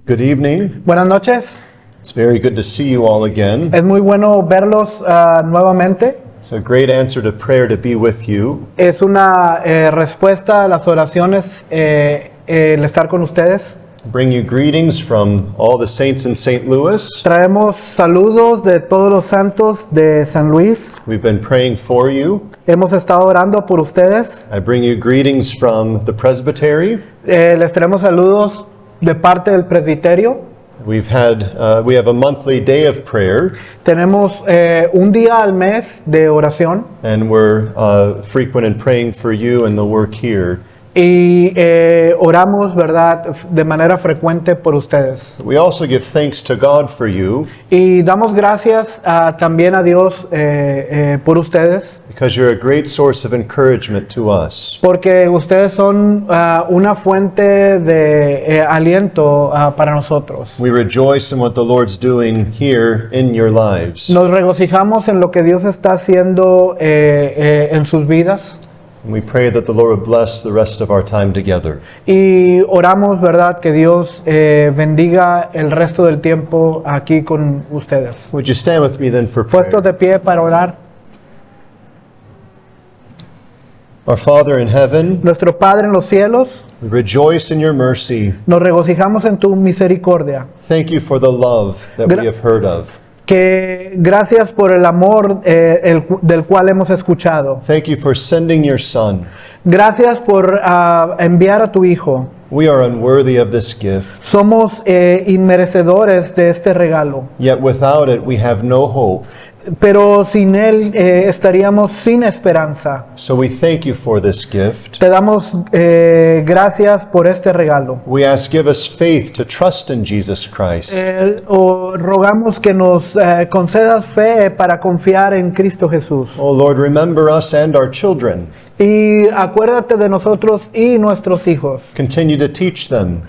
Good evening. Buenas noches. It's very good to see you all again. Es muy bueno verlos nuevamente. It's a great answer to prayer to be with you. Es una respuesta a las oraciones el estar con ustedes. Bring you greetings from all the saints in St. Louis. Traemos saludos de todos los santos de San Luis. We've been praying for you. Hemos estado orando por ustedes. I bring you greetings from the presbytery. Les traemos saludos de parte del presbiterio. We have a monthly day of prayer, Tenemos un día al mes de oración and we're frequent in praying for you and the work here. y oramos, ¿verdad?, de manera frecuente por ustedes. We also give thanks to God for you Y damos gracias también a Dios por ustedes, because you're a great source of encouragement to us. porque ustedes son una fuente de aliento para nosotros. We rejoice in what the Lord's doing here in your lives. Nos regocijamos en lo que Dios está haciendo en sus vidas. And we pray that the Lord would bless the rest of our time together. Y oramos, ¿verdad?, que Dios bendiga el resto del tiempo aquí con ustedes. Would you stand with me then for prayer? Puestos de pie para orar. Our Father in heaven, Nuestro Padre en los cielos, we rejoice in your mercy. nos regocijamos en tu misericordia. Thank you for the love that we have heard of. Que gracias por el amor del cual hemos escuchado. Thank you for sending your Son. Gracias por enviar a tu Hijo. We are unworthy of this gift, Somos inmerecedores de este regalo, yet without it we have no hope. pero sin Él estaríamos sin esperanza. So we thank you for this gift. Te damos gracias por este regalo. We ask, give us faith to trust in Jesus Christ. Rogamos que nos concedas fe para confiar en Cristo Jesús. Oh Lord, remember us and our children. Y acuérdate de nosotros y nuestros hijos. Continue to teach them.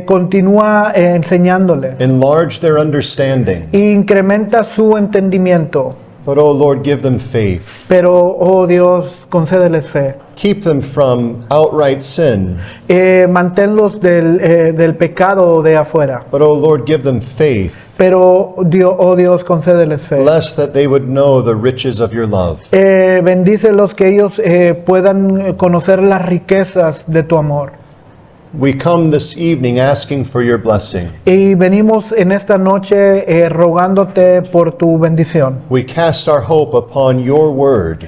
Continúa enseñándoles. Enlarge their understanding. Incrementa su entendimiento. But oh Lord, give them faith. Pero, oh Dios, concédeles fe. Keep them from outright sin. Manténlos del pecado de afuera. But oh Lord, give them faith. Pero, oh Dios, concédeles fe. Bless that they would know the riches of your love. Bendícelos que ellos puedan conocer las riquezas de tu amor. We come this evening asking for your blessing. Y venimos en esta noche rogándote por tu bendición. We cast our hope upon your word.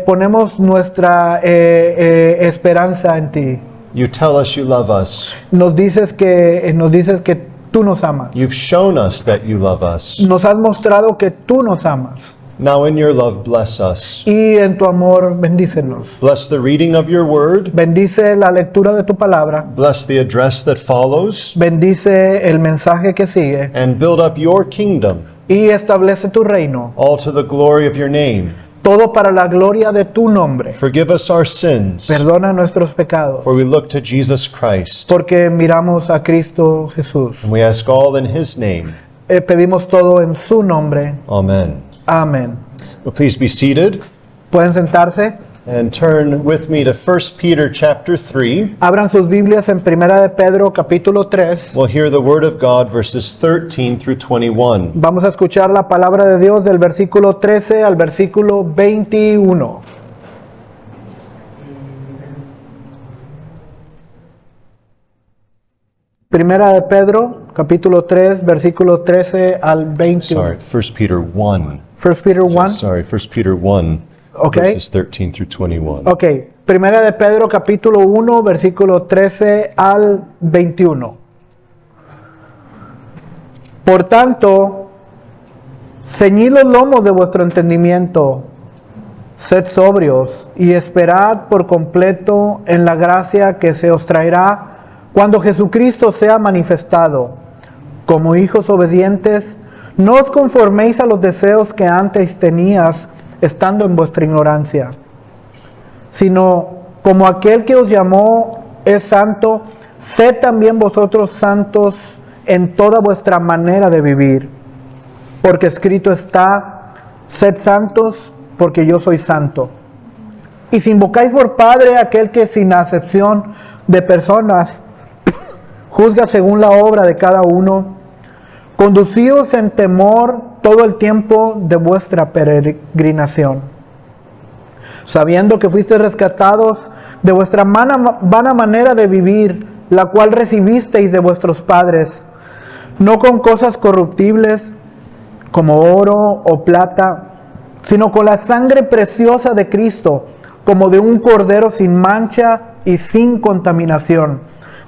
Ponemos nuestra esperanza en ti. You tell us you love us. Nos dices que tú nos amas. You've shown us that you love us. Nos has mostrado que tú nos amas. Now in your love, bless us. Y en tu amor, bendícenos. Bless the reading of your word. Bendice la lectura de tu palabra. Bless the address that follows. Bendice el mensaje que sigue. And build up your kingdom, Y establece tu reino. all to the glory of your name. Todo para la gloria de tu nombre. Forgive us our sins, Perdona nuestros pecados. for we look to Jesus Christ. Porque miramos a Cristo Jesús. And we ask all in his name. Pedimos todo en su nombre. Amen. Amén. Well, please be seated Pueden sentarse. and turn with me to 1 Peter chapter 3. Abran sus Biblias en Primera de Pedro capítulo 3. We'll hear the word of God verses 13 through 21. Vamos a escuchar la palabra de Dios del versículo 13 al versículo 21. Primera de Pedro capítulo 3 versículo 13 al 21. Sorry, 1 Peter 1. 1 Peter 1. Sorry, 1 Peter 1, Okay. verses 13 through 21. Ok, Primera de Pedro capítulo 1 versículo 13 al 21. Por tanto, ceñid los lomos de vuestro entendimiento, sed sobrios y esperad por completo en la gracia que se os traerá cuando Jesucristo sea manifestado. Como hijos obedientes, no os conforméis a los deseos que antes tenías estando en vuestra ignorancia, sino como aquel que os llamó es santo, sed también vosotros santos en toda vuestra manera de vivir. Porque escrito está, sed santos, porque yo soy santo. Y si invocáis por Padre aquel que sin acepción de personas juzga según la obra de cada uno. Conducíos en temor todo el tiempo de vuestra peregrinación, sabiendo que fuisteis rescatados de vuestra vana manera de vivir, la cual recibisteis de vuestros padres, no con cosas corruptibles, como oro o plata, sino con la sangre preciosa de Cristo, como de un cordero sin mancha y sin contaminación,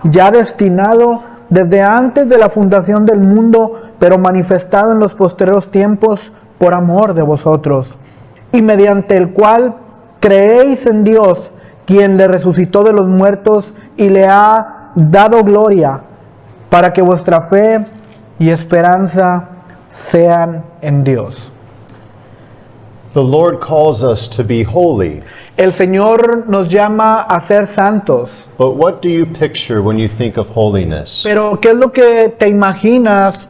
ya destinado desde antes de la fundación del mundo, pero manifestado en los postreros tiempos por amor de vosotros, y mediante el cual creéis en Dios, quien le resucitó de los muertos y le ha dado gloria, para que vuestra fe y esperanza sean en Dios. The Lord calls us to be holy. El Señor nos llama a ser santos. But what do you picture when you think of holiness? Pero ¿qué es lo que te imaginas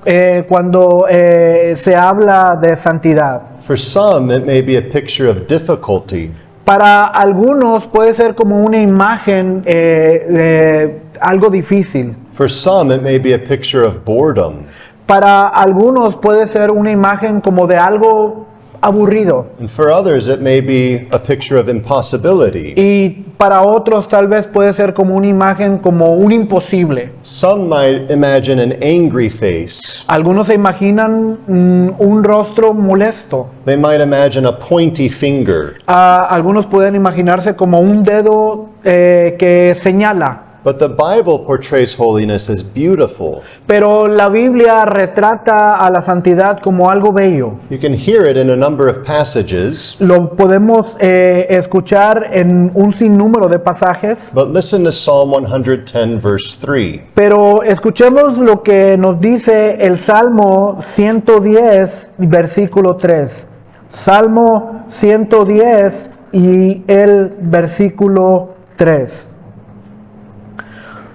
cuando se habla de santidad? For some, it may be a picture of difficulty. Para algunos puede ser como una imagen de algo difícil. For some, it may be a picture of boredom. Para algunos puede ser una imagen como de algo aburrido. And for others, it may be a picture of impossibility. Y para otros tal vez puede ser como una imagen como un imposible. Some might imagine an angry face. Algunos se imaginan un rostro molesto. They might imagine a pointy finger. Algunos pueden imaginarse como un dedo que señala. But the Bible portrays holiness as beautiful. Pero la Biblia retrata a la santidad como algo bello. You can hear it in a number of passages. Lo podemos escuchar en un sinnúmero de pasajes. But listen to Psalm 110, verse 3. Pero escuchemos lo que nos dice el Salmo 110, versículo 3. Salmo 110 y el versículo 3.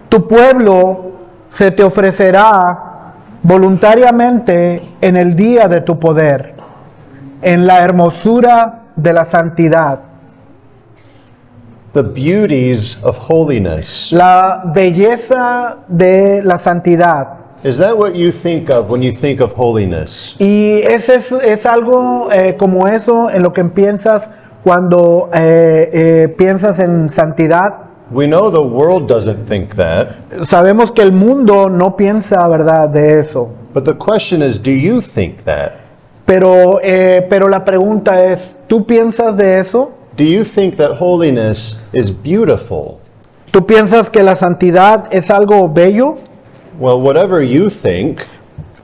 Tu pueblo se te ofrecerá voluntariamente en el día de tu poder, en la hermosura de la santidad. The beauties of holiness. La belleza de la santidad. Is that what you think of when you think of holiness? Y es algo como eso en lo que piensas cuando piensas en santidad. We know the world doesn't think that. Sabemos que el mundo no piensa, ¿verdad?, de eso. But the question is, do you think that? Pero la pregunta es, ¿tú piensas de eso? Do you think that holiness is beautiful? ¿Tú piensas que la santidad es algo bello? Well, whatever you think,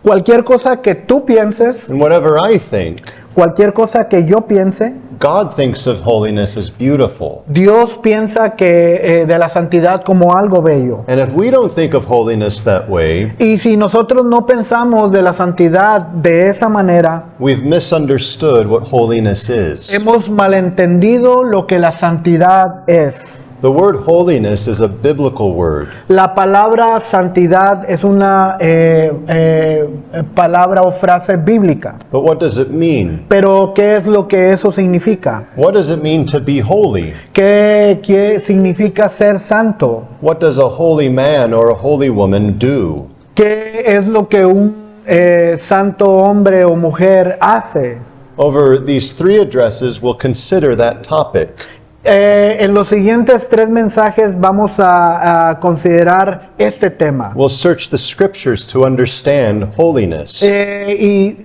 Cualquier cosa que tú pienses, and whatever I think, cualquier cosa que yo piense, God thinks of holiness as beautiful. Dios piensa que de la santidad como algo bello. And if we don't think of holiness that way, Y si nosotros no pensamos de la santidad de esa manera, we've misunderstood what holiness is. hemos malentendido lo que la santidad es. The word holiness is a biblical word. La palabra santidad es una palabra o frase bíblica. But what does it mean? Pero ¿qué es lo que eso significa? What does it mean to be holy? ¿Qué significa ser santo? What does a holy man or a holy woman do? ¿Qué es lo que un santo hombre o mujer hace? Over these 3 addresses, we'll consider that topic. En los siguientes 3 mensajes vamos a considerar este tema. We'll search the scriptures to understand holiness. Y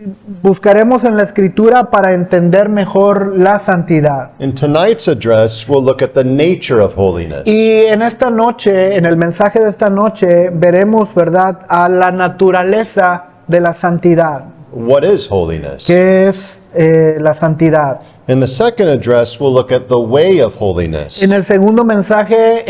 buscaremos en la escritura para entender mejor la santidad. In tonight's address, we'll look at the nature of holiness. Y en esta noche, en el mensaje de esta noche, veremos, ¿verdad?, a la naturaleza de la santidad. What is holiness? ¿Qué es la santidad? In the second address, we'll look at the way of holiness. En el segundo mensaje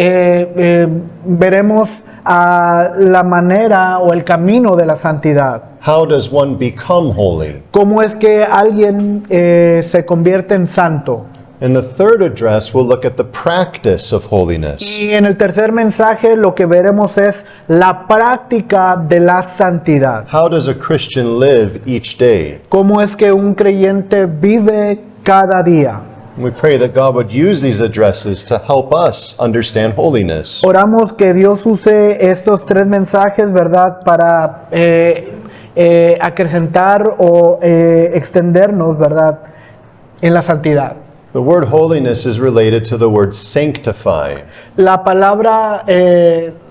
veremos a la manera o el camino de la santidad. How does one become holy? ¿Cómo es que alguien se convierte en santo? In the third address, we'll look at the practice of holiness. Y en el tercer mensaje lo que veremos es la práctica de la santidad. How does a Christian live each day? ¿Cómo es que un creyente vive cada día? We pray that God would use these addresses to help us understand holiness. Oramos que Dios use estos 3 mensajes, ¿verdad?, para acrecentar o extendernos, ¿verdad?, en la santidad. The word holiness is related to the word sanctify. La palabra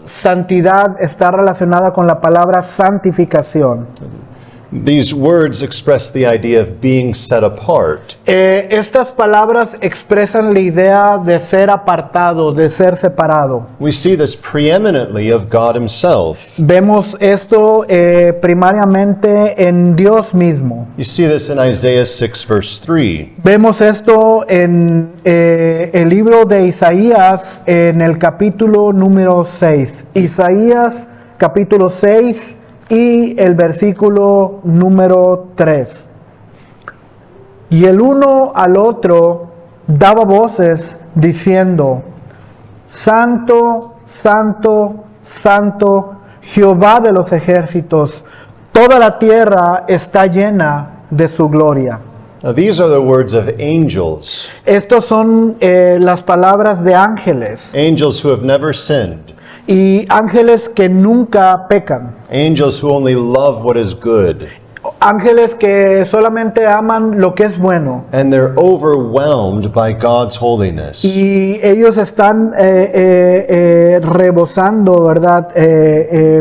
santidad está relacionada con la palabra santificación. These words express the idea of being set apart. Estas palabras expresan la idea de ser apartado, de ser separado. We see this preeminently of God Himself. Vemos esto primariamente en Dios mismo. You see this in Isaiah 6, verse 3. Vemos esto en el libro de Isaías, en el capítulo número 6. Isaías, capítulo 6 y el versículo número 3. Y el uno al otro daba voces diciendo: Santo, Santo, Santo, Jehová de los ejércitos, toda la tierra está llena de su gloria. Now, these are the words of angels, Estos son las palabras de ángeles, angels who have never sinned, y ángeles que nunca pecan, angels who only love what is good, ángeles que solamente aman lo que es bueno. and they're overwhelmed by God's holiness. Y ellos están rebosando, ¿verdad?,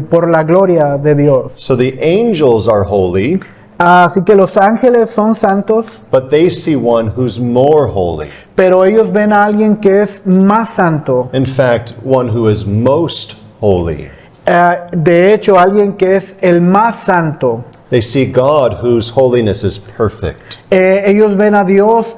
por la gloria de Dios. So the angels are holy, Así que los ángeles son santos, but they see one who's more holy. pero ellos ven a alguien que es más santo. In fact, one who is most holy. De hecho, alguien que es el más santo. They see God whose holiness is perfect. Ellos ven a Dios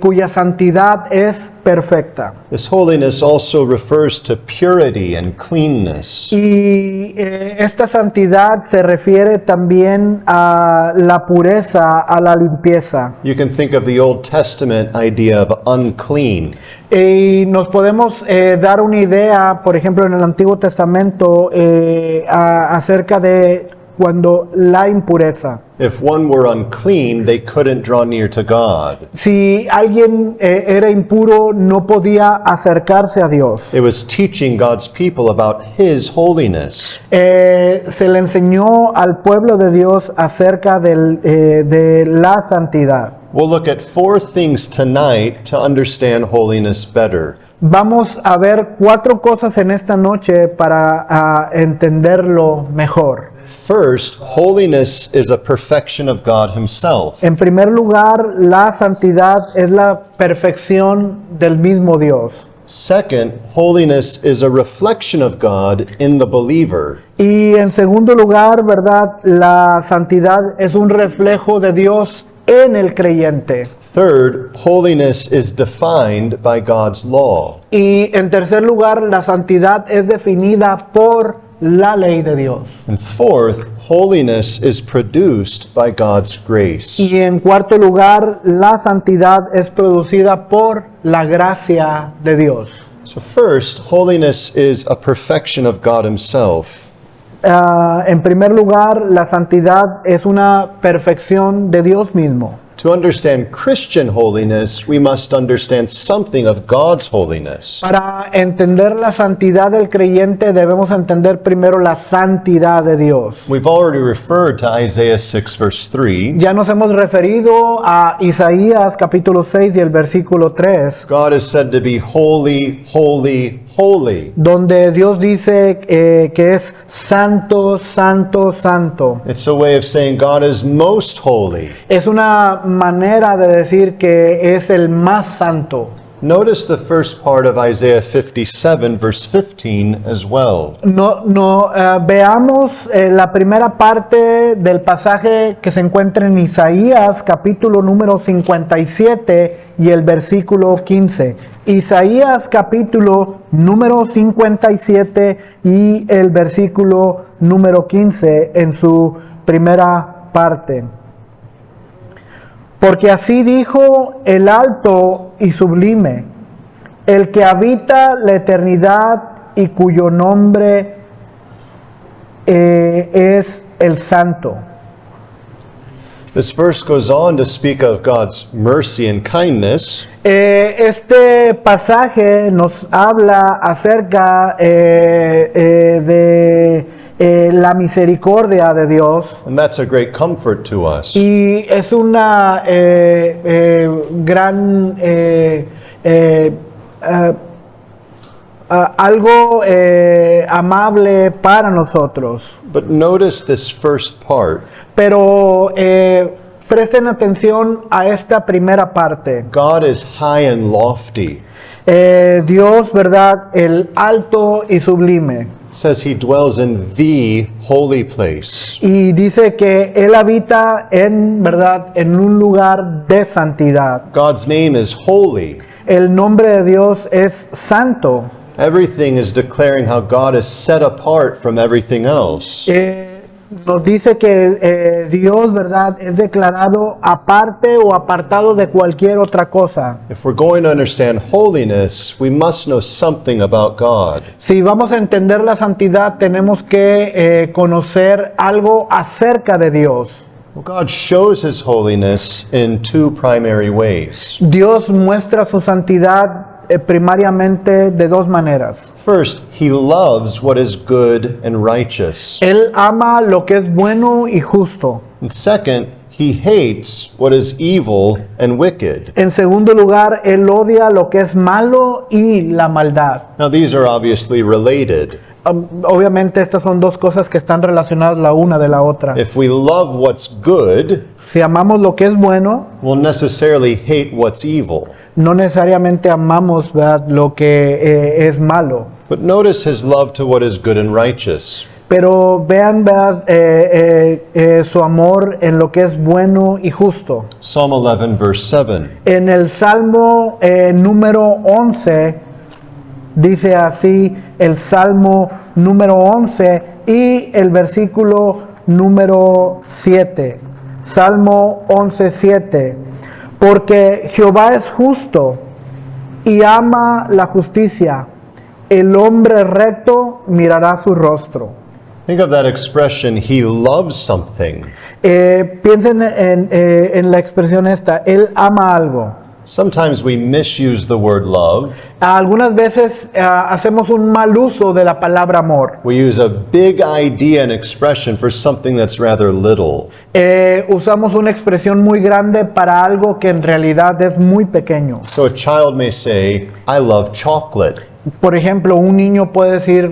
cuya santidad es perfecta. This holiness also refers to purity and cleanness. Y esta santidad se refiere también a la pureza, a la limpieza. You can think of the Old Testament idea of unclean. Y nos podemos dar una idea, por ejemplo, en el Antiguo Testamento, acerca de cuando la impureza. If one were unclean, they couldn't draw near to God. Si alguien era impuro, no podía acercarse a Dios. It was teaching God's people about His holiness. Se le enseñó al pueblo de Dios acerca de la santidad. We'll look at 4 things tonight to understand holiness better. Vamos a ver 4 cosas en esta noche para entenderlo mejor. First, holiness is a perfection of God Himself. En primer lugar, la santidad es la perfección del mismo Dios. Second, holiness is a reflection of God in the believer. Y en segundo lugar, ¿verdad?, la santidad es un reflejo de Dios en el creyente. Third, holiness is defined by God's law. Y en tercer lugar, la santidad es definida por la ley de Dios. And fourth, holiness is produced by God's grace. Y en cuarto lugar, la santidad es producida por la gracia de Dios. So first, holiness is a perfection of God Himself. En primer lugar, la santidad es una perfección de Dios mismo. To understand Christian holiness, we must understand something of God's holiness. Para entender la santidad del creyente debemos entender primero la santidad de Dios. We've already referred to Isaiah 6 verse 3. Ya nos hemos referido a Isaías capítulo 6 y el versículo 3, God is said to be holy, holy, holy. donde Dios dice que es santo, santo, santo. It's a way of saying God is most holy. Es una manera de decir que es el más santo. Notice the first part of Isaiah 57 verse 15 as well. Veamos la primera parte del pasaje que se encuentra en Isaías capítulo número 57 y el versículo 15. Isaías capítulo número 57 y el versículo número 15 en su primera parte. Porque así dijo el alto y sublime, el que habita la eternidad y cuyo nombre es el Santo. This verse goes on to speak of God's mercy and kindness, Este pasaje nos habla acerca de la misericordia de Dios. and that's a great comfort to us. Y es una gran algo amable para nosotros. But notice this first part. Pero presten atención a esta primera parte. God is high and lofty. Dios, ¿verdad? El alto y sublime. It says he dwells in the holy place. Y dice que Él habita en, ¿verdad?, en un lugar de santidad. God's name is holy. El nombre de Dios es santo. Everything is declaring how God is set apart from everything else. Nos dice que Dios, ¿verdad?, es declarado aparte o apartado de cualquier otra cosa. If we're going to understand holiness, we must know something about God. Si vamos a entender la santidad, tenemos que conocer algo acerca de Dios. Well, God shows his holiness in two primary ways. Dios muestra su santidad primariamente de dos maneras. First, he loves what is good and righteous. Él ama lo que es bueno y justo. And second, he hates what is evil and wicked. En segundo lugar, Él odia lo que es malo y la maldad. Now, these are obviously related. Obviamente estas son dos cosas que están relacionadas la una de la otra. If we love what's good, Si amamos lo que es bueno, we'll necessarily hate what's evil. no necesariamente amamos, ¿verdad?, lo que es malo. But notice his love to what is good and righteous. Pero vean, ¿verdad?, su amor en lo que es bueno y justo. Psalm 11, verse 7. En el Salmo número 11, dice así el Salmo número 11 y el versículo número 7. Salmo 11:7. Porque Jehová es justo y ama la justicia. El hombre recto mirará su rostro. Think of that expression, he loves something. Piensen en la expresión esta, él ama algo. Sometimes we misuse the word love. Algunas veces hacemos un mal uso de la palabra amor. We use a big idea and expression for something that's rather little. Usamos una expresión muy grande para algo que en realidad es muy pequeño. So a child may say, I love chocolate. Por ejemplo, un niño puede decir,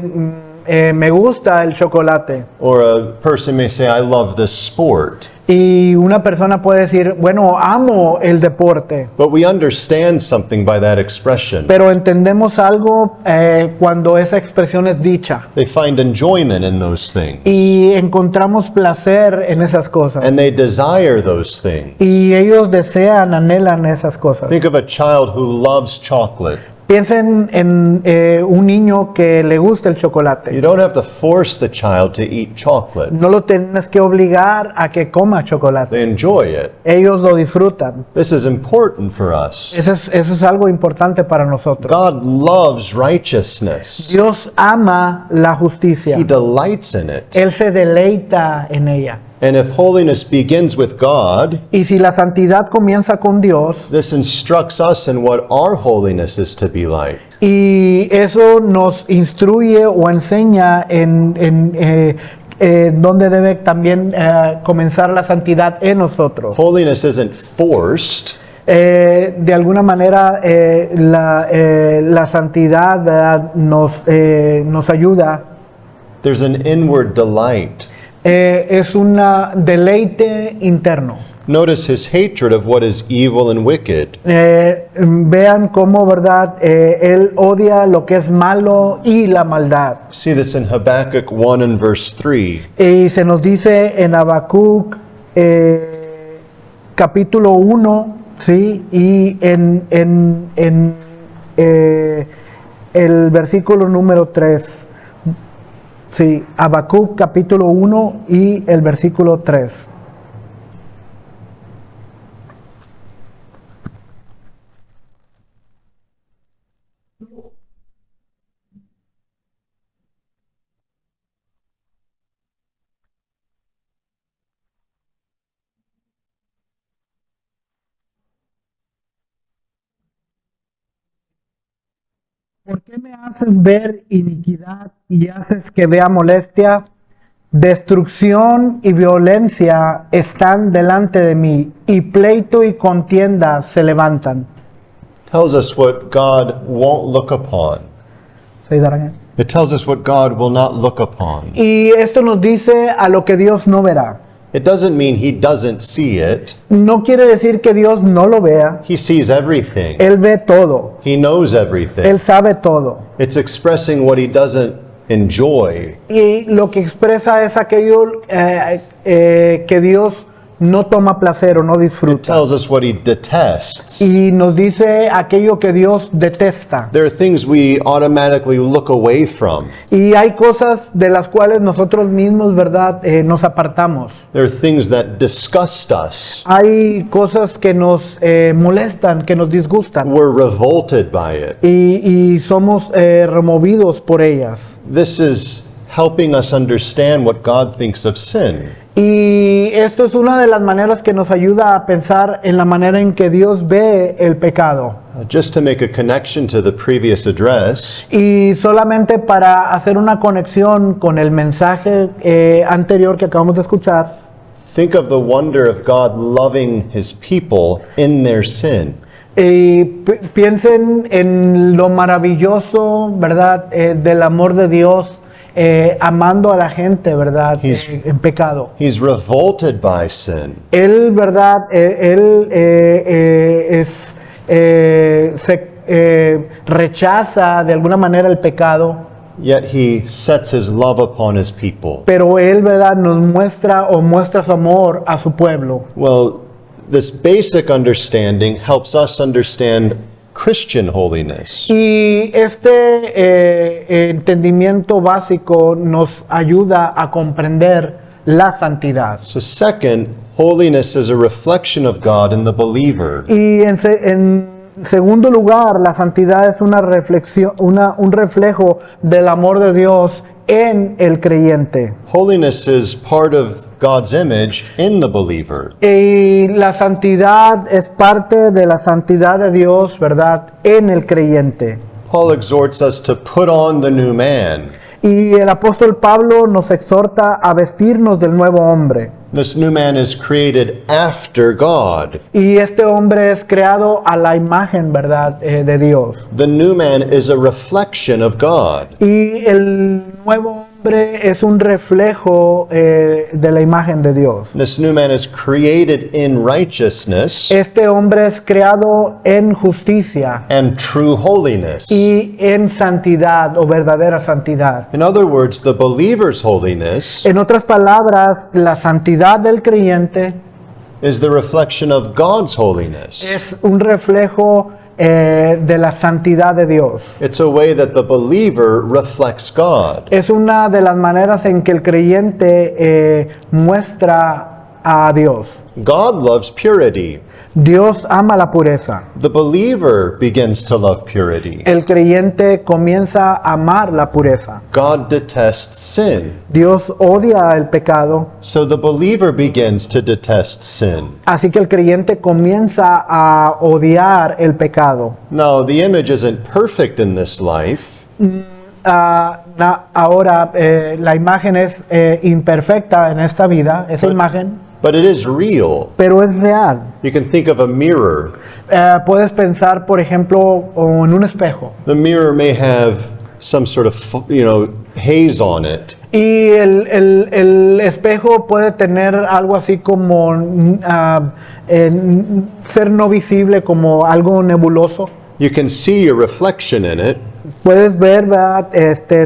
me gusta el chocolate. Or a person may say, I love this sport. Y una persona puede decir, bueno, amo el deporte. But we understand something by that expression. Pero entendemos algo cuando esa expresión es dicha. They find enjoyment in those things. Y encontramos placer en esas cosas. And they desire those things. Y ellos desean, anhelan esas cosas. Think of a child who loves chocolate. Piensen en un niño que le gusta el You chocolate. don't have to force the child to eat chocolate. No lo tienes que obligar a que coma chocolate. They enjoy it. Ellos lo disfrutan. This is important for us. Eso es algo importante para nosotros. God loves righteousness. Dios ama la justicia. He delights in it. Él se deleita en ella. And if holiness begins with God, Y si la santidad comienza con Dios, this instructs us in what our holiness is to be like. y eso nos instruye o enseña en dónde debe también comenzar la santidad en nosotros. Holiness isn't forced. De alguna manera la santidad, ¿verdad?, nos ayuda. There's an inward delight. Es un deleite interno. Notice his hatred of what is evil and wicked. Vean cómo, ¿verdad?, él odia lo que es malo y la maldad. See this in Habakkuk 1 and verse 3. Y se nos dice en Habacuc capítulo 1, ¿sí? Y en el versículo número 3. Sí, Habacuc capítulo 1 y el versículo 3. ¿Por qué me haces ver iniquidad y haces que vea molestia? Destrucción y violencia están delante de mí, y pleito y contienda se levantan. Tells us what God won't look upon. ¿Sí, Daraña? It tells us what God will not look upon. Y esto nos dice a lo que Dios no verá. It doesn't mean he doesn't see it. No quiere decir que Dios no lo vea. He sees everything. Él ve todo. He knows everything. Él sabe todo. It's expressing what he doesn't enjoy. Y lo que expresa es aquello que Dios no toma placer o no It disfruta. tells us what he detests. Y nos dice aquello que Dios detesta. There are things we automatically look away from. Y hay cosas de las cuales nosotros mismos, ¿verdad? Nos apartamos. There are things that disgust us. Hay cosas que nos molestan, que nos disgustan. We're revolted by it. Y somos removidos por ellas. This is helping us understand what God thinks of sin. Y esto es una de las maneras que nos ayuda a pensar en la manera en que Dios ve el pecado. Just to make a connection to the previous address, Y solamente para hacer una conexión con el mensaje anterior que acabamos de escuchar, think of the wonder of God loving his people in their sin. piensen en lo maravilloso, ¿verdad? Del amor de Dios amando a la gente, ¿verdad? En pecado. He's revolted by sin. Él, ¿verdad? Él rechaza de alguna manera el pecado, Yet he sets his love upon his people. pero Él, ¿verdad? Nos muestra su amor a su pueblo. Well, this basic understanding helps us understand Christian holiness. Y este entendimiento básico nos ayuda a comprender la santidad. So second, holiness is a reflection of God in the believer. Y en segundo lugar, la santidad es una reflexión, un reflejo del amor de Dios en el creyente. Holiness is part of God's image in the believer. Y la santidad es parte de la santidad de Dios, ¿verdad? En el creyente. Paul exhorts us to put on the new man. Y el apóstol Pablo nos exhorta a vestirnos del nuevo hombre. This new man is created after God. Y este hombre es creado a la imagen, ¿verdad? De Dios. The new man is a reflection of God. Y el nuevo hombre es un reflejo de la imagen de Dios. This new man is created in righteousness Este hombre es creado en justicia and true holiness. y en santidad o verdadera santidad. In other words, the believer's holiness En otras palabras, la santidad del creyente is the reflection of God's holiness. es un reflejo de la santidad de Dios. It's a way that the believer reflects God. Es una de las maneras en que el creyente muestra a Dios. God loves purity. Dios ama la pureza. The believer begins to love purity. El creyente comienza a amar la pureza. God detests sin. Dios odia el pecado, So the believer begins to detest sin. así que el creyente comienza a odiar el pecado. Now, the image isn't perfect in this life, Ahora, la imagen es imperfecta en esta vida, esa imagen, but it is real. pero es real. You can think of a mirror. Puedes pensar, por ejemplo, en un espejo. The mirror may have some sort of, haze on it. Y el espejo puede tener algo así como ser no visible, como algo nebuloso. You can see your reflection in it. Puedes ver, ¿verdad?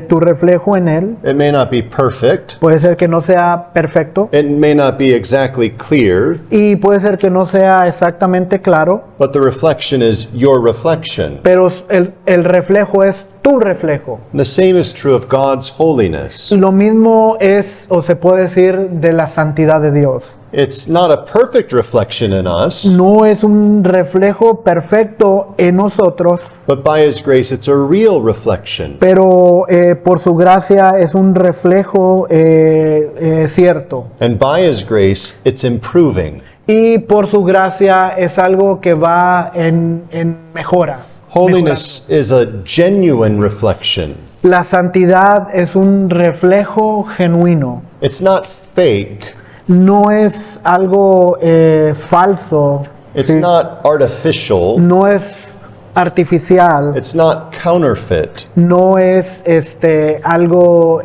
Tu reflejo en él. It may not be perfect. Puede ser que no sea perfecto It may not be exactly clear, y puede ser que no sea exactamente claro, but the reflection is your reflection. pero el reflejo es tu reflejo. The same is true of God's holiness. Lo mismo es, o se puede decir, de la santidad de Dios. It's not a perfect reflection in us, No es un reflejo perfecto en nosotros, but by His grace, it's a real reflection. pero por su gracia es un reflejo cierto. And by His grace, it's improving. Y por su gracia es algo que va en mejora. Holiness is a genuine reflection. La santidad es un reflejo genuino. It's not fake. No es algo falso. It's ¿sí? not artificial. No es artificial. It's not counterfeit. No es algo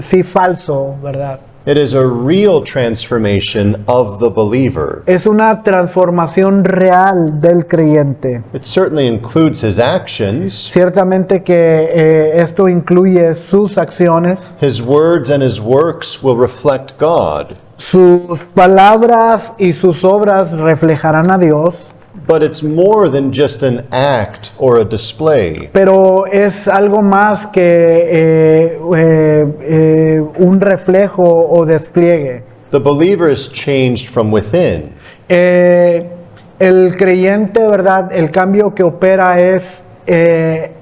sí falso, ¿verdad? It is a real transformation of the believer. Es una transformación real del creyente. It certainly includes his actions. Ciertamente que esto incluye sus acciones, His words and his works will reflect God. sus palabras y sus obras reflejarán a Dios, But it's more than just an act or a display. pero es algo más que un reflejo o despliegue. The believer is changed from within. El creyente, ¿verdad? El cambio que opera es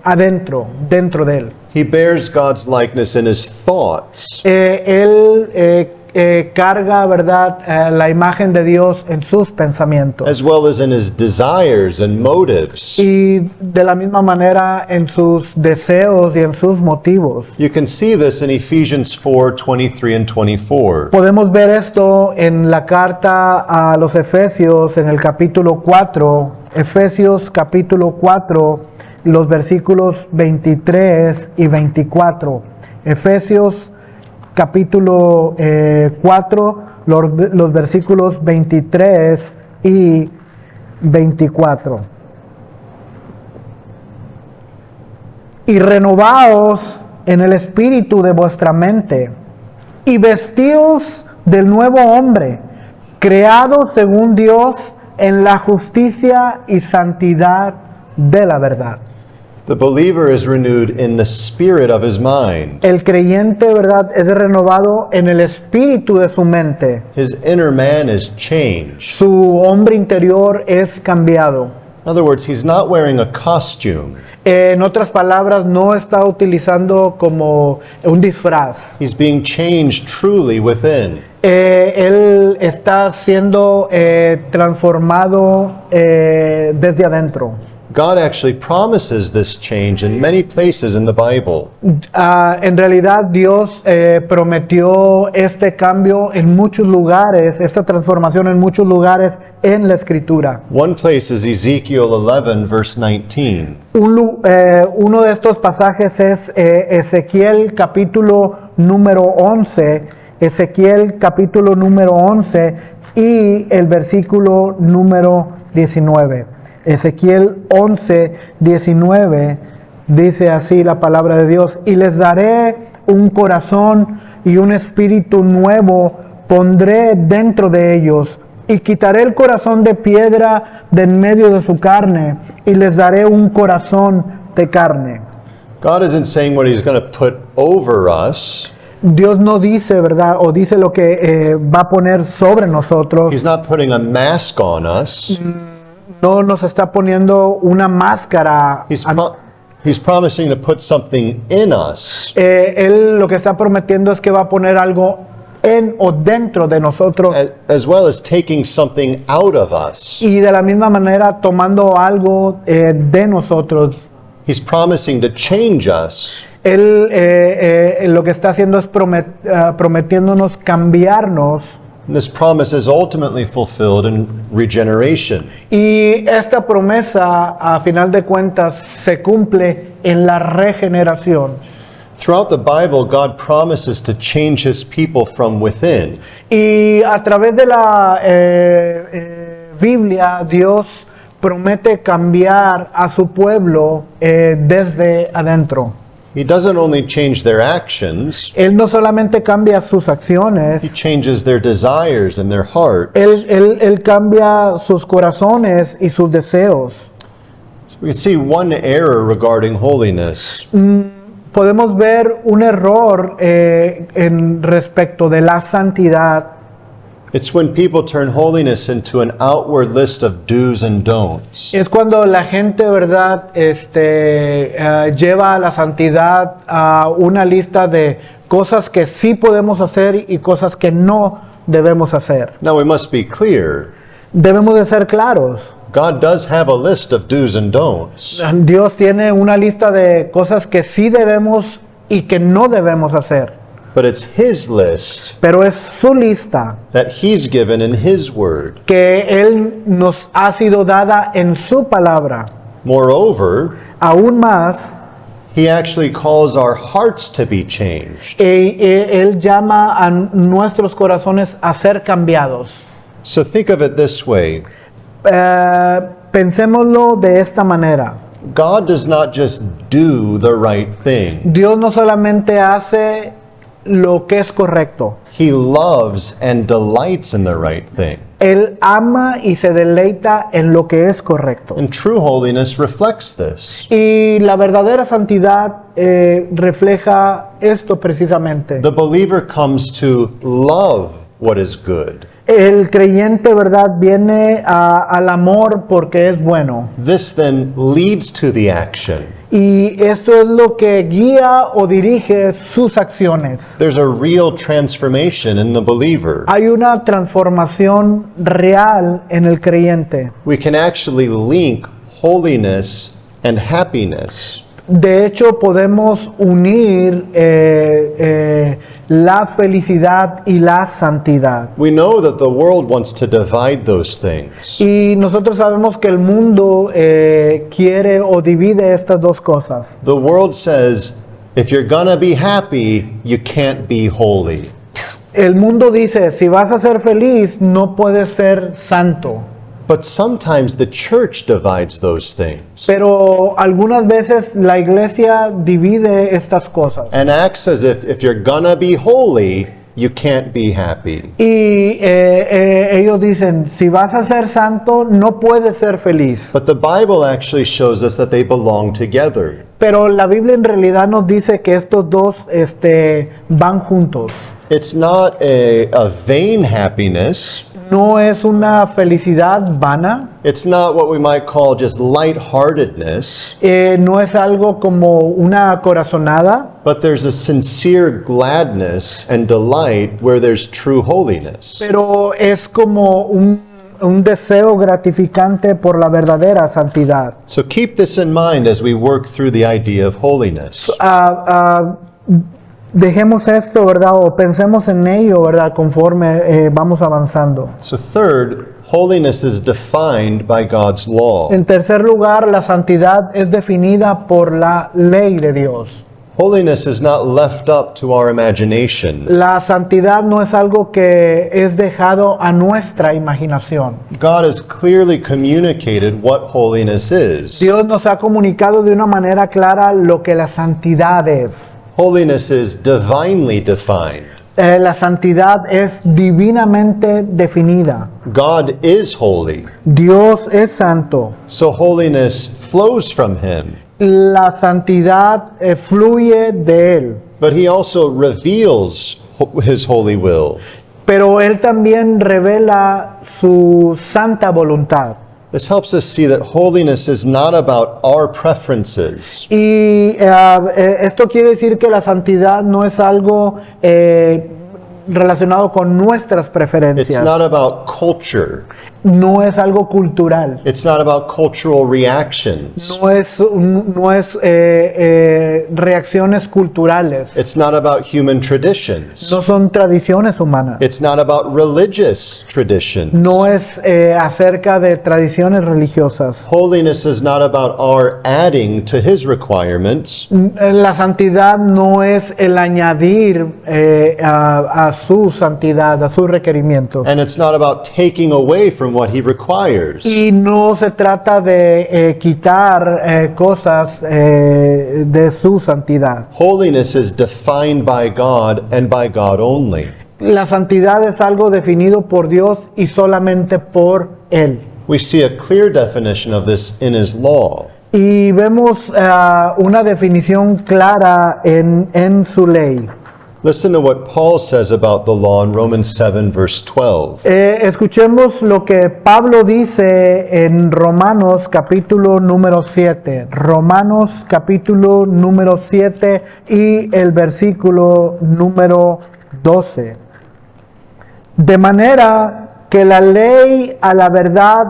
adentro, dentro de él. He bears God's likeness in his thoughts. Él carga, ¿verdad? La imagen de Dios en sus pensamientos. As well as in his desires and motives. Y de la misma manera en sus deseos y en sus motivos. You can see this in Ephesians 4:23 and 24. Podemos ver esto en la carta a los Efesios en el capítulo 4, Efesios capítulo 4, los versículos 23 y 24. Efesios capítulo 4, los versículos 23 y 24. Y renovaos en el espíritu de vuestra mente, y vestíos del nuevo hombre, creado según Dios en la justicia y santidad de la verdad. The believer is renewed in the spirit of his mind. El creyente, ¿verdad?, es renovado en el espíritu de su mente. His inner man is changed. Su hombre interior es cambiado. In other words, he's not wearing a costume. En otras palabras, no está utilizando como un disfraz. He's being changed truly within. Él está siendo transformado desde adentro. God actually promises this change in many places in the Bible. En realidad Dios prometió este cambio en muchos lugares, esta transformación en muchos lugares en la Escritura. One place is Ezekiel 11, verse 19. Uno de estos pasajes es Ezequiel capítulo número 11, Ezequiel capítulo número 11 y el versículo número 19. Ezequiel 11, 19 dice así la palabra de Dios: y les daré un corazón y un espíritu nuevo pondré dentro de ellos, y quitaré el corazón de piedra de en medio de su carne, y les daré un corazón de carne. God isn't saying what he's going to put over us. Dios no dice, ¿verdad? O dice lo que va a poner sobre nosotros. He's not putting a mask on us. No nos está poniendo una máscara. He's promising to put something in us. Él lo que está prometiendo es que va a poner algo en o dentro de nosotros. As well as taking something out of us. Y de la misma manera tomando algo de nosotros. He's promising to change us. Él lo que está haciendo es prometiéndonos cambiarnos. This promise is ultimately fulfilled in regeneration. Y esta promesa, a final de cuentas, se cumple en la regeneración. Throughout the Bible, God promises to change his people from within. Y a través de la Biblia, Dios promete cambiar a su pueblo desde adentro. He doesn't only change their actions, Él no solamente cambia sus he acciones, changes their desires and their hearts. Él cambia sus corazones y sus deseos. So we can see one error regarding holiness. Podemos ver un error en respecto de la santidad. It's when people turn holiness into an outward list of do's and don'ts. Es cuando la gente, ¿verdad?, lleva a la santidad a una lista de cosas que sí podemos hacer y cosas que no debemos hacer. Now we must be clear. Debemos de ser claros. God does have a list of do's and don'ts, Dios tiene una lista de cosas que sí debemos y que no debemos hacer. but it's His list Pero es su lista that He's given in His Word. que Él nos ha sido dada en su palabra. Moreover, Aún más, He actually calls our hearts to be changed. Él llama a nuestros corazones a ser cambiados. So think of it this way. Pensémoslo de esta manera. God does not just do the right thing. Dios no solamente hace lo que es correcto. He loves and delights in the right thing. Él ama y se deleita en lo que es correcto. And true holiness reflects this. Y la verdadera santidad refleja esto precisamente. The believer comes to love what is good. El creyente, ¿verdad?, viene al amor porque es bueno. This then leads to the action. Y esto es lo que guía o dirige sus acciones. There's a real transformation in the believer. Hay una transformación real en el creyente. We can actually link holiness and happiness. De hecho, podemos unir la felicidad y la santidad. We know that the world wants to divide those things. Y nosotros sabemos que el mundo quiere o divide estas dos cosas. The world says, if you're gonna be happy, you can't be holy. El mundo dice, si vas a ser feliz, no puedes ser santo. But sometimes the church divides those things Pero algunas veces la iglesia divide estas cosas. and acts as if you're gonna be holy, you can't be happy. Y ellos dicen, si vas a ser santo, no puedes ser feliz. But the Bible actually shows us that they belong together. Pero la Biblia en realidad nos dice que estos dos van juntos. It's not a vain happiness. No es una felicidad vana, It's not what we might call just lightheartedness, no es algo como una corazonada, but there's a sincere gladness and delight where there's true holiness. pero es como un deseo gratificante por la verdadera santidad. So keep this in mind as we work through the idea of holiness. Dejemos esto, ¿verdad? O pensemos en ello, ¿verdad? Conforme vamos avanzando. So third, holiness is defined by God's law. En tercer lugar, la santidad es definida por la ley de Dios. Holiness is not left up to our imagination. La santidad no es algo que es dejado a nuestra imaginación. God has clearly communicated what holiness is. Dios nos ha comunicado de una manera clara lo que la santidad es. Holiness is divinely defined. La santidad es divinamente definida. God is holy, Dios es santo. so holiness flows from Him. La santidad fluye de Él. But He also reveals His holy will. Pero Él también revela su santa voluntad. This helps us see that holiness is not about our preferences. Y esto quiere decir que la santidad no es algo relacionado con nuestras It's preferencias. not about culture. No es algo cultural. It's not about cultural reactions. No es reacciones culturales. It's not about human traditions. No son tradiciones humanas. It's not about religious traditions. No es acerca de tradiciones religiosas. Holiness is not about our adding to His requirements. La santidad no es el añadir a su santidad, a sus requerimientos. And it's not about taking away from what He requires. Y no se trata de quitar cosas de su santidad. Holiness is defined by God and by God only. La santidad es algo definido por Dios y solamente por Él. We see a clear definition of this in His law. Y vemos una definición clara en su ley. Listen to what Paul says about the law in Romans 7, verse 12. Escuchemos lo que Pablo dice en Romanos capítulo número 7. Romanos capítulo número 7 y el versículo número 12. De manera que la ley a la verdad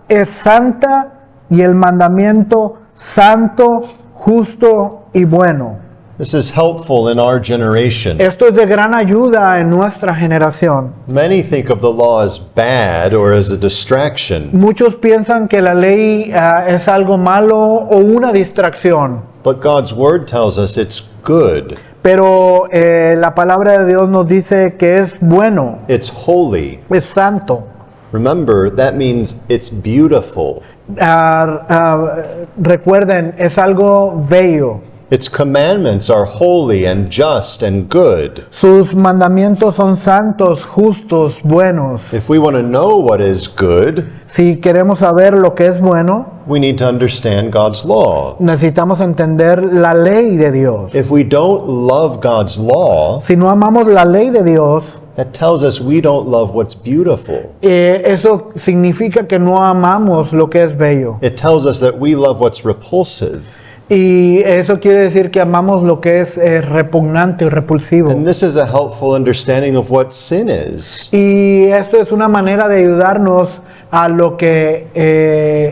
es santa y el mandamiento santo, justo y bueno. This is helpful in our generation. Esto es de gran ayuda en nuestra generación. Many think of the law as bad or as a distraction, Muchos piensan que la ley es algo malo o una distracción, but God's word tells us it's good, pero la palabra de Dios nos dice que es bueno, it's holy. es santo. Remember, that means it's beautiful. Recuerden, es algo bello. Its commandments are holy and just and good. Sus mandamientos son santos, justos, buenos. If we want to know what is good, Si queremos saber lo que es bueno, we need to understand God's law. necesitamos entender la ley de Dios. If we don't love God's law, Si no amamos la ley de Dios, that tells us we don't love what's beautiful. eso significa que no amamos lo que es bello. It tells us that we love what's repulsive. Y eso quiere decir que amamos lo que es repugnante o repulsivo. And this is a helpful understanding of what sin is. Y esto es una manera de ayudarnos a lo que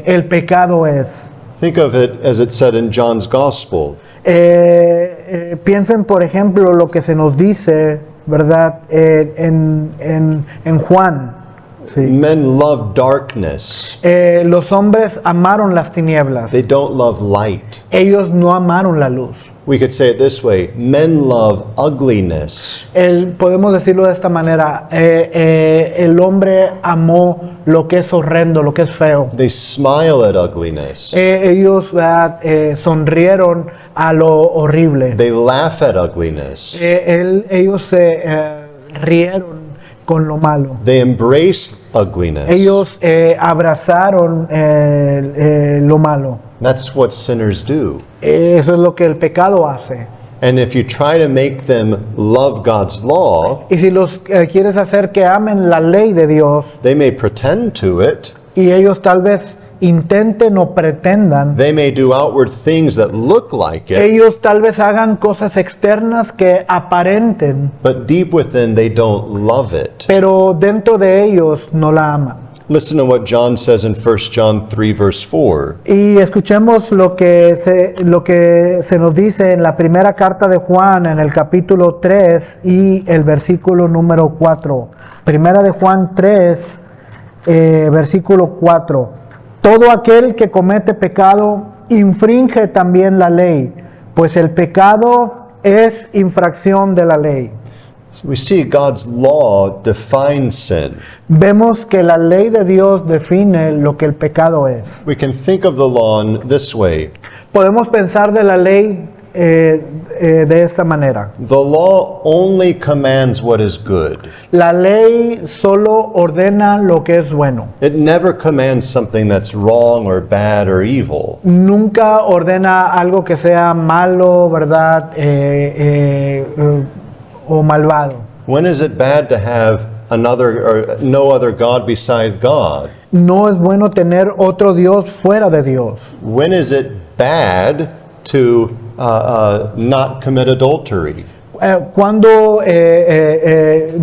el pecado es. Think of it as it said in John's Gospel. Piensen, por ejemplo, lo que se nos dice, ¿verdad? En Juan. Sí. Men love darkness. Los hombres amaron las tinieblas. They don't love light. Ellos no amaron la luz. We could say it this way. Men love ugliness. Podemos decirlo de esta manera. El hombre amó lo que es horrendo, lo que es feo. They smile at ugliness. Ellos sonrieron a lo horrible. They laugh at ugliness. Ellos se rieron con lo malo. They embrace ugliness. Ellos abrazaron lo malo. That's what sinners do. Eso es lo que el pecado hace. And if you try to make them love God's law, Y si los quieres hacer que amen la ley de Dios, they may pretend to it. y ellos tal vez intenten o pretendan, They may do outward things that look like it, ellos tal vez hagan cosas externas que aparenten, but deep within they don't love it. pero dentro de ellos no la aman. Listen to what John says in 1 John 3 verse 4. Y escuchemos lo que se nos dice en la primera carta de Juan, en el capítulo 3 y el versículo número 4. Primera de Juan 3, versículo 4. Todo aquel que comete pecado infringe también la ley, pues el pecado es infracción de la ley. So we see God's law defines sin. Vemos que la ley de Dios define lo que el pecado es. We can think of the law in this way. Podemos pensar de la ley de esta manera. The law only commands what is good. La ley solo ordena lo que es bueno. It never commands something that's wrong or bad or evil. Nunca ordena algo que sea malo, ¿verdad? O malvado. When is it bad to have another or no other God beside God? No es bueno tener otro Dios fuera de Dios. When is it bad to not commit adultery? Cuando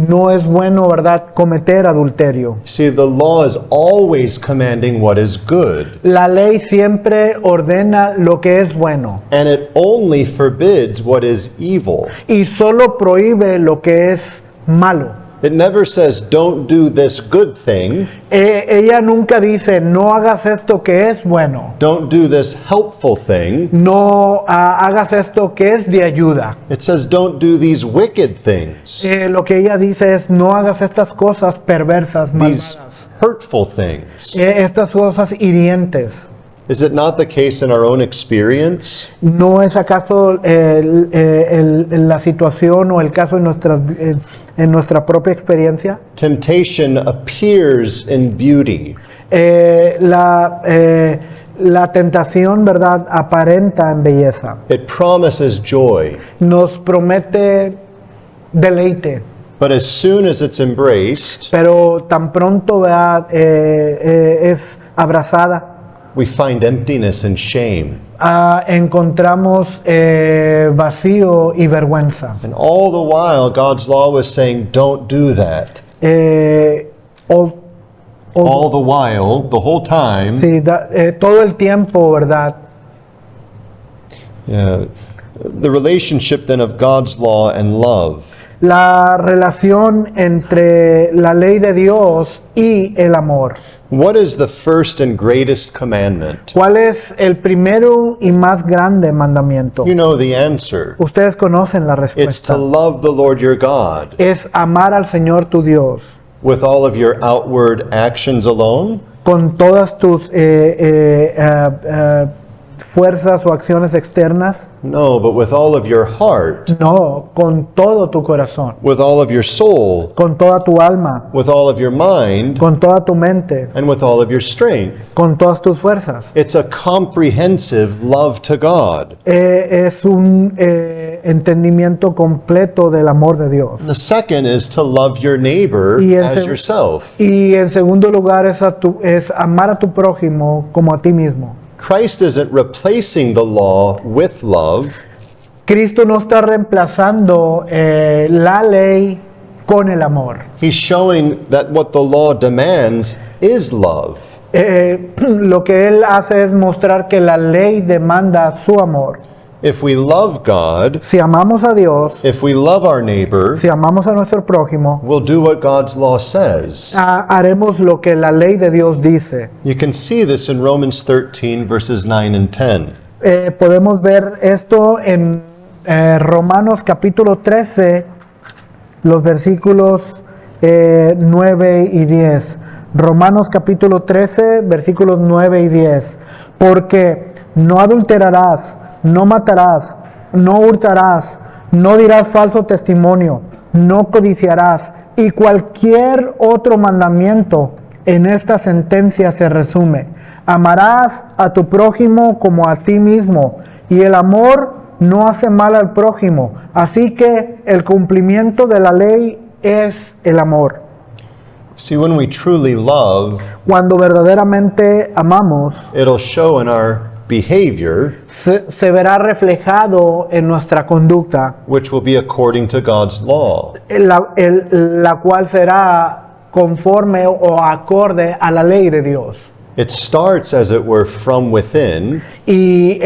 no es bueno, ¿verdad?, cometer adulterio. See, the law is always commanding what is good, La ley siempre ordena lo que es bueno and it only forbids what is evil. y solo prohíbe lo que es malo. It never says, don't do this good thing, Ella nunca dice, no hagas esto que es bueno, don't do this helpful thing. no hagas esto que es de ayuda. It says, don't do these wicked things, Lo que ella dice es, no hagas estas cosas perversas, these malvadas, hurtful things. estas cosas hirientes. Is it not the case in our own experience? ¿No es acaso la situación o el caso en nuestra propia experiencia? Temptation appears in beauty. La tentación, ¿verdad?, aparenta en belleza. It promises joy. Nos promete deleite, But as soon as it's embraced, pero tan pronto, ¿verdad?, es abrazada, we find emptiness and shame. encontramos vacío y vergüenza. And all the while, God's law was saying, don't do that. All the while, the whole time, Sí, todo el tiempo, ¿verdad? the relationship then of God's law and love. La relación entre la ley de Dios y el amor. What is the first and greatest commandment? ¿Cuál es el primero y más grande mandamiento? You know the answer. Ustedes conocen la It's respuesta. to love the Lord your God Es amar al Señor tu Dios with all of your outward actions alone, con todas tus fuerzas o acciones externas. no, but with all of your heart, No, con todo tu corazón, with all of your soul, con toda tu alma, with all of your mind, con toda tu mente, and with all of your strength. con todas tus fuerzas. It's a comprehensive love to God. Es un entendimiento completo del amor de Dios. The second is to love your neighbor Y as yourself. Y en segundo lugar es amar a tu prójimo como a ti mismo. Christ isn't replacing the law with love. Cristo no está reemplazando la ley con el amor. He's showing that what the law demands is love. Lo que Él hace es mostrar que la ley demanda su amor. If we love God, Si amamos a Dios, if we love our neighbor, si amamos a nuestro prójimo, we'll do what God's law says. haremos lo que la ley de Dios dice. You can see this in Romans 13, verses 9 and 10. Podemos ver esto en Romanos capítulo 13, los versículos 9 y 10. Romanos capítulo 13, versículos 9 y 10. Porque no adulterarás, no matarás, no hurtarás, no dirás falso testimonio, no codiciarás, y cualquier otro mandamiento en esta sentencia se resume: amarás a tu prójimo como a ti mismo, y el amor no hace mal al prójimo, así que el cumplimiento de la ley es el amor. See, when we truly love, Cuando verdaderamente amamos, it'll show in our behavior, se verá reflejado en nuestra conducta, which will be according to God's law. la cual será conforme o acorde a la ley de Dios. It starts, as it were, from within, Y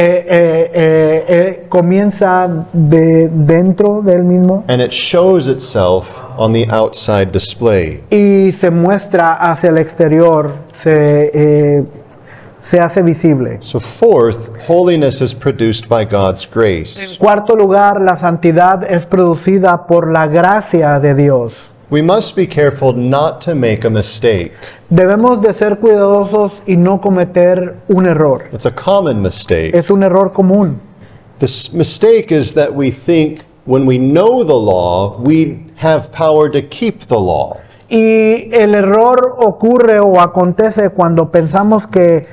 comienza de dentro del mismo and it shows itself on the outside display. y se muestra hacia el exterior, se hace visible. So fourth, holiness is produced by God's grace. En cuarto lugar, la santidad es producida por la gracia de Dios. We must be careful not to make a mistake. Debemos de ser cuidadosos y no cometer un error. It's a common mistake. Es un error común. This mistake is that we think when we know the law, we have power to keep the law. Y el error ocurre o acontece cuando pensamos que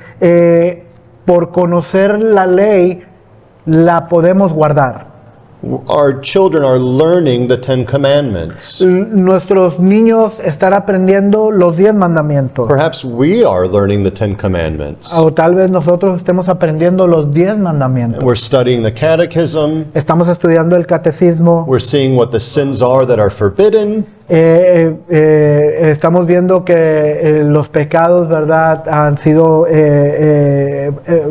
por conocer la ley la podemos guardar. Our children are learning the 10 Commandments. Nuestros niños están aprendiendo los 10 mandamientos. Perhaps we are learning the 10 Commandments. O tal vez nosotros estemos aprendiendo los 10 mandamientos. We're studying the catechism. Estamos estudiando el catecismo. We're seeing what the sins are that are forbidden. Estamos viendo que los pecados, ¿verdad? Han sido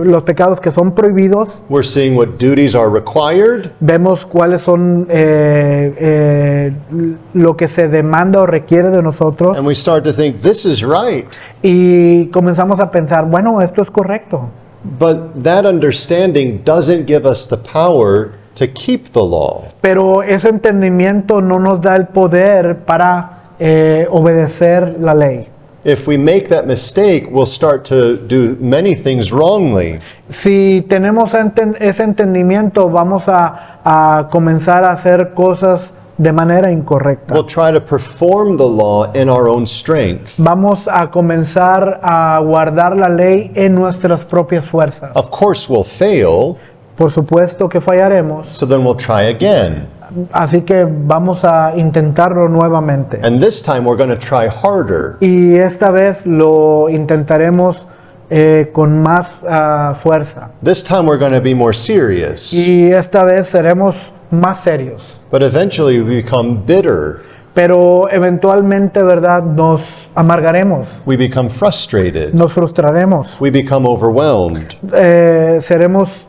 los pecados que son prohibidos. We're seeing what duties are required. Vemos cuáles son lo que se demanda o requiere de nosotros. And we start to think, this is right. Y comenzamos a pensar, bueno, esto es correcto. But that understanding doesn't give us the power to keep the law. Pero ese entendimiento no nos da el poder para obedecer la ley. If we make that mistake, we'll start to do many things wrongly. Si tenemos ese entendimiento, vamos a comenzar a hacer cosas de manera incorrecta. We'll try to perform the law in our own strength. Vamos a comenzar a guardar la ley en nuestras propias fuerzas. Of course, we'll fail, Por supuesto que fallaremos, so then we'll try again. así que vamos a intentarlo nuevamente. And this time we're going to try harder. Y esta vez lo intentaremos con más fuerza. This time we're going to be more serious. Y esta vez seremos más serios. But eventually we become bitter. pero eventualmente, ¿verdad?, nos amargaremos, We become frustrated. nos frustraremos, We become overwhelmed. seremos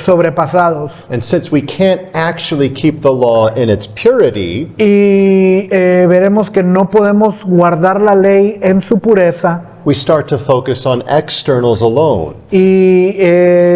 sobrepasados. And since we can't actually keep the law in its purity, Y veremos que no podemos guardar la ley en su pureza we start to focus on externals alone. y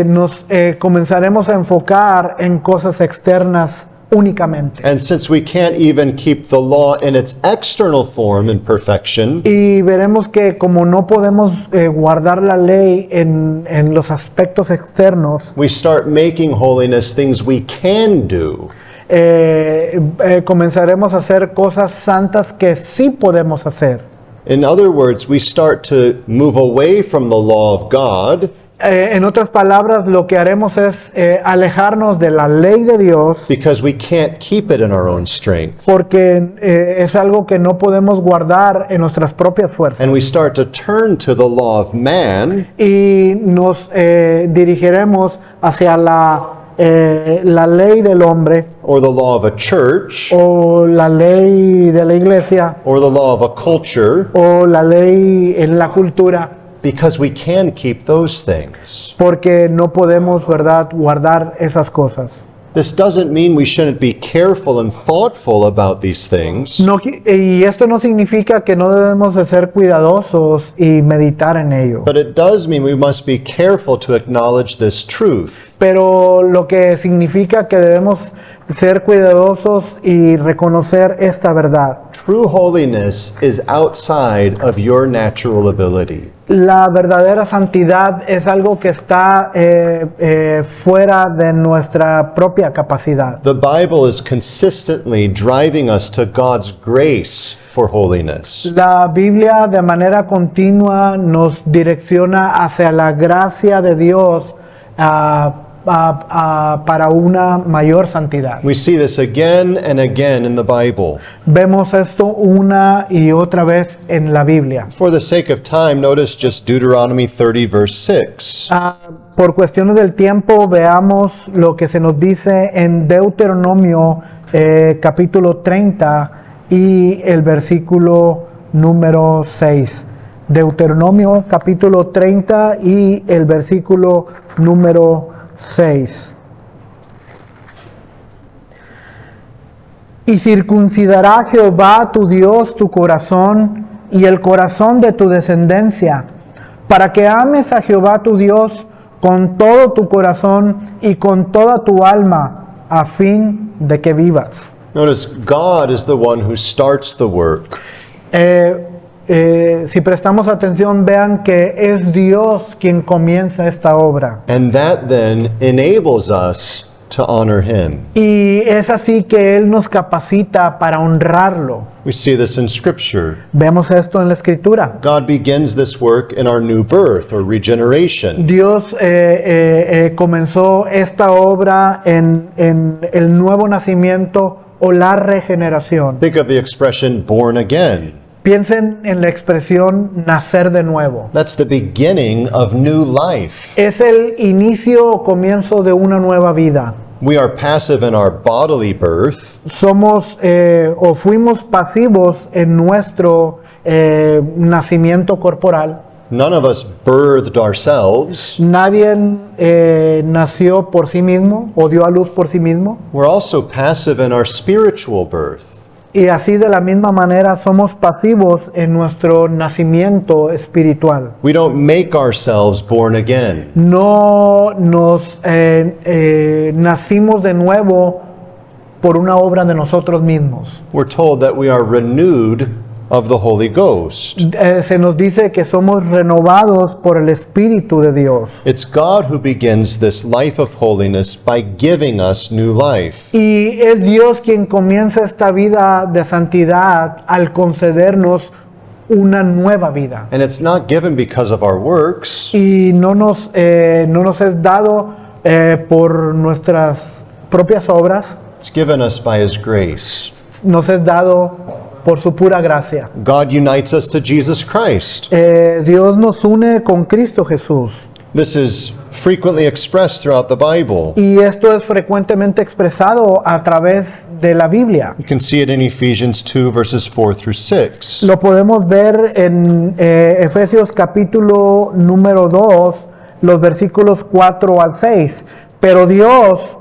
nos comenzaremos a enfocar en cosas externas únicamente. And since we can't even keep the law in its external form and perfection, Y veremos que como no podemos guardar la ley en los aspectos externos, we start making holiness things we can do. comenzaremos a hacer cosas santas que sí podemos hacer. In other words, we start to move away from the law of God En otras palabras, lo que haremos es alejarnos de la ley de Dios because we can't keep it in our own strength. porque es algo que no podemos guardar en nuestras propias fuerzas. And we start to turn to the law of man Y nos dirigiremos hacia la ley del hombre or the law of a church o la ley de la iglesia or the law of a culture o la ley en la cultura, because we can keep those things. porque no podemos, ¿verdad?, guardar esas cosas. This doesn't mean we shouldn't be careful and thoughtful about these things. Y esto no significa que no debemos de ser cuidadosos y meditar en ello. But it does mean we must be careful to acknowledge this truth. Pero lo que significa que debemos ser cuidadosos y reconocer esta verdad. True holiness is outside of your natural ability. La verdadera santidad es algo que está fuera de nuestra propia capacidad. The Bible is consistently driving us to God's grace for holiness. La Biblia de manera continua nos direcciona hacia la gracia de Dios para una mayor santidad. We see this again and again in the Bible. Vemos esto una y otra vez en la Biblia. For the sake of time, notice just Deuteronomy 30 verse 6. Por cuestiones del tiempo, veamos lo que se nos dice en Deuteronomio capítulo 30 y el versículo número 6. Deuteronomio capítulo 30 y el versículo número 6. Y circuncidará Jehová tu Dios tu corazón y el corazón de tu descendencia, para que ames a Jehová tu Dios con todo tu corazón y con toda tu alma, a fin de que vivas. Notice God is the one who starts the work. Si prestamos atención, vean que es Dios quien comienza esta obra. And that then enables us to honor Him. Y es así que Él nos capacita para honrarlo. We see this in Scripture. Vemos esto en la Escritura. God begins this work in our new birth or regeneration. Dios comenzó esta obra en el nuevo nacimiento o la regeneración. Think of the expression born again. Piensen en la expresión nacer de nuevo. That's the beginning of new life. Es el inicio o comienzo de una nueva vida. We are passive in our bodily birth, Somos o fuimos pasivos en nuestro nacimiento corporal. none of us birthed ourselves. Nadie nació por sí mismo o dio a luz por sí mismo. We're also passive in our spiritual birth. Y así de la misma manera somos pasivos en nuestro nacimiento espiritual. We don't make ourselves born again. No nos nacimos de nuevo por una obra de nosotros mismos. We're told that we are renewed of the Holy Ghost. Se nos dice que somos renovados por el Espíritu de Dios. It's God who begins this life of holiness by giving us new life. Y es Dios quien comienza esta vida de santidad al concedernos una nueva vida. And it's not given because of our works. Y no nos es dado por nuestras propias obras, It's given us by His grace. nos es dado por su pura gracia. God unites us to Jesus Christ. Dios nos une con Cristo Jesús. This is frequently expressed throughout the Bible. Y esto es frecuentemente expresado a través de la Biblia. You can see it in Ephesians 2, verses 4 through 6. Lo podemos ver en Efesios capítulo número 2, los versículos 4 al 6. Pero Dios,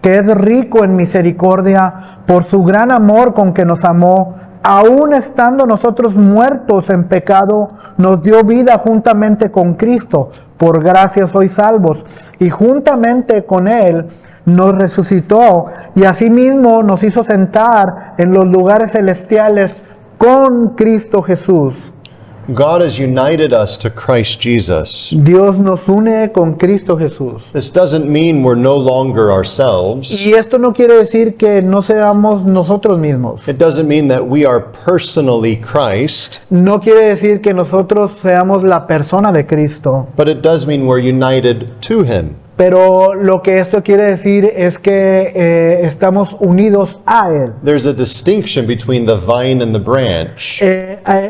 que es rico en misericordia, por su gran amor con que nos amó, aun estando nosotros muertos en pecado, nos dio vida juntamente con Cristo. Por gracia sois salvos. Y juntamente con Él nos resucitó y asimismo nos hizo sentar en los lugares celestiales con Cristo Jesús. God has united us to Christ Jesus. Dios nos une con Cristo Jesús. This doesn't mean we're no longer ourselves. Y esto no quiere decir que no seamos nosotros mismos. It doesn't mean that we are personally Christ, No quiere decir que nosotros seamos la persona de Cristo. but it does mean we're united to Him. Pero lo que esto quiere decir es que estamos unidos a Él. There's a distinction between the vine and the branch,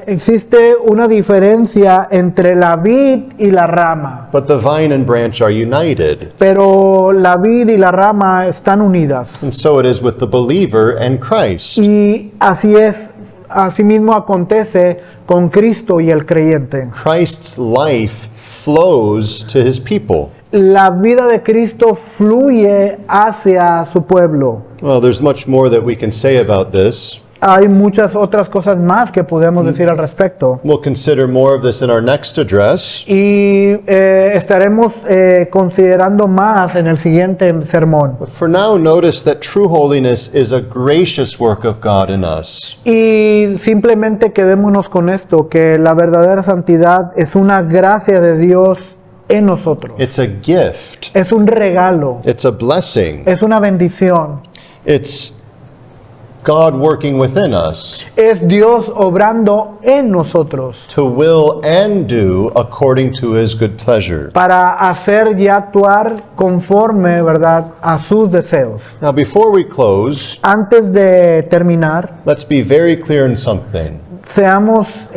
Existe una diferencia entre la vid y la rama. but the vine and branch are united. Pero la vid y la rama están unidas. And so it is with the believer and Christ. Y así es, así mismo acontece con Cristo y el creyente. Christ's life flows to His people. La vida de Cristo fluye hacia su pueblo. Well, there's much more that we can say about this. Hay muchas otras cosas más que podemos decir al respecto. We'll consider more of this in our next address. Y estaremos considerando más en el siguiente sermón. But for now, notice that true holiness is a gracious work of God in us. Y simplemente quedémonos con esto, que la verdadera santidad es una gracia de Dios en nosotros. It's a gift. Es un regalo, It's a blessing. es una bendición. It's God working within us Es Dios obrando en nosotros to will and do according to His good pleasure. para hacer y actuar conforme, ¿verdad?, a sus deseos. Now, before we close, Antes de terminar, let's be very clear in something. seamos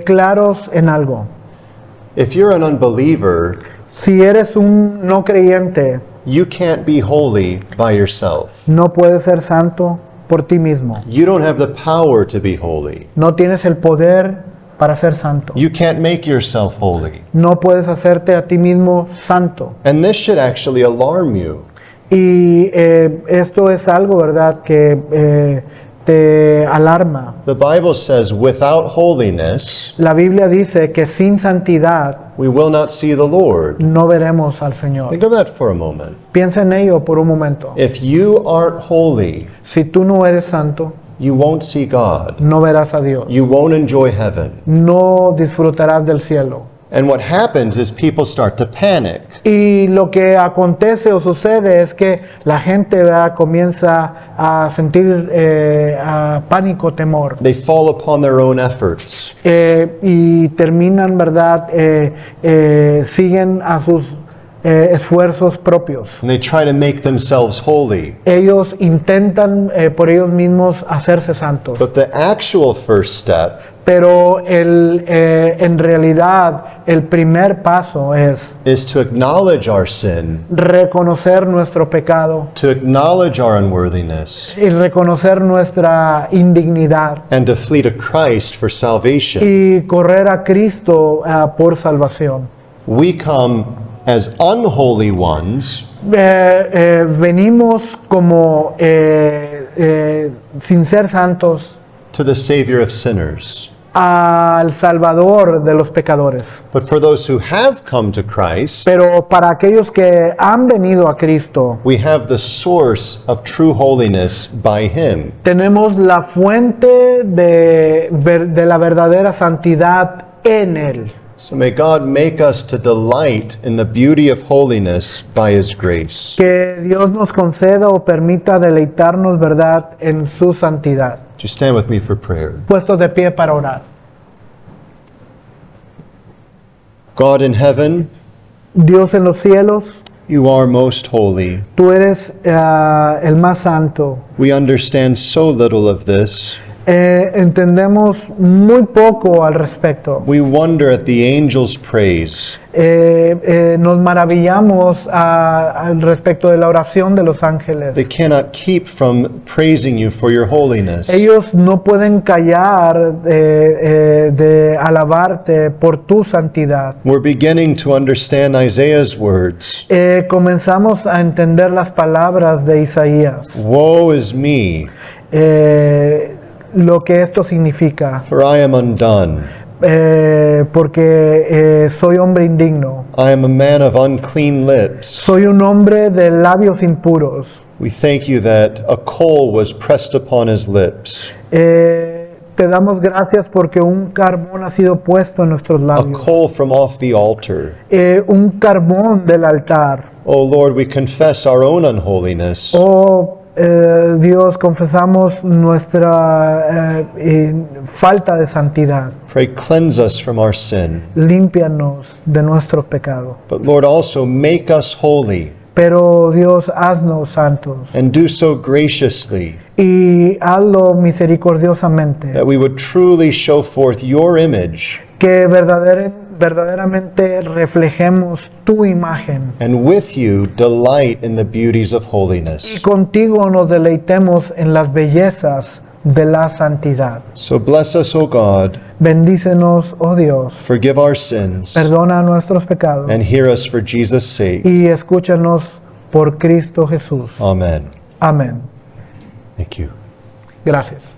claros en algo. If you're an unbeliever, Si eres un no creyente, you can't be holy by yourself. no puedes ser santo por ti mismo. You don't have the power to be holy. No tienes el poder para ser santo. You can't make yourself holy. No puedes hacerte a ti mismo santo. And this should actually alarm you. Y esto es algo, ¿verdad?, que te alarma. The Bible says, without holiness, La Biblia dice que sin santidad we will not see the Lord. no veremos al Señor. Think of that for a moment. Piensa en ello por un momento. If you aren't holy, Si tú no eres santo, you won't see God. no verás a Dios. You won't enjoy heaven. No disfrutarás del cielo. And what happens is people start to panic. Y lo que acontece o sucede es que la gente, ¿verdad?, comienza a sentir pánico, temor. They fall upon their own efforts. Y terminan, ¿verdad?, siguen a sus esfuerzos propios. And they try to make themselves holy. Ellos intentan por ellos mismos hacerse santos. But the actual first step Pero en realidad el primer paso es is to acknowledge our sin, reconocer nuestro pecado to acknowledge our unworthiness, y reconocer nuestra indignidad and to flee to Christ for salvation. y correr a Cristo por salvación. We come as unholy ones Venimos como sin ser santos to the Savior of sinners. al Salvador de los pecadores. But for those who have come to Christ, Pero para aquellos que han venido a Cristo, we have the source of true holiness by Him. tenemos la fuente de la verdadera santidad en Él. So may God make us to delight in the beauty of holiness by His grace. Que Dios nos conceda o permita deleitarnos, ¿verdad?, en su santidad. Would you stand with me for prayer? Puestos de pie para orar. God in heaven, Dios en los cielos, you are most holy. tú eres el más santo. We understand so little of this. Entendemos muy poco al respecto. We wonder at the angels' praise. Nos maravillamos al respecto de la oración de los ángeles. They cannot keep from praising you for your holiness. Ellos no pueden callar de alabarte por tu santidad. We're beginning to understand Isaiah's words. Comenzamos a entender las palabras de Isaías, Woe is me, lo que esto significa, for I am undone. porque soy hombre indigno, I am a man of unclean lips. soy un hombre de labios impuros. We thank you that a coal was pressed upon his lips, Te damos gracias porque un carbón ha sido puesto en nuestros a labios, coal from off the altar. un carbón del altar. Oh Lord, we confess our own unholiness. Oh Dios, confesamos nuestra falta de santidad. Pray, cleanse us from our sin. Límpianos de nuestro pecado. But Lord, also make us holy, Pero Dios, haznos santos and do so graciously, y hazlo misericordiosamente, that we would truly show forth your image, que verdaderamente reflejemos tu imagen and with you delight in the beauties of y holiness. contigo nos deleitemos en las bellezas de la santidad. So bless us, O God, Bendícenos, oh Dios, forgive our sins, perdona nuestros pecados and hear us for Jesus' sake. y escúchanos por Cristo Jesús. Amen. Amén. Thank you. Gracias.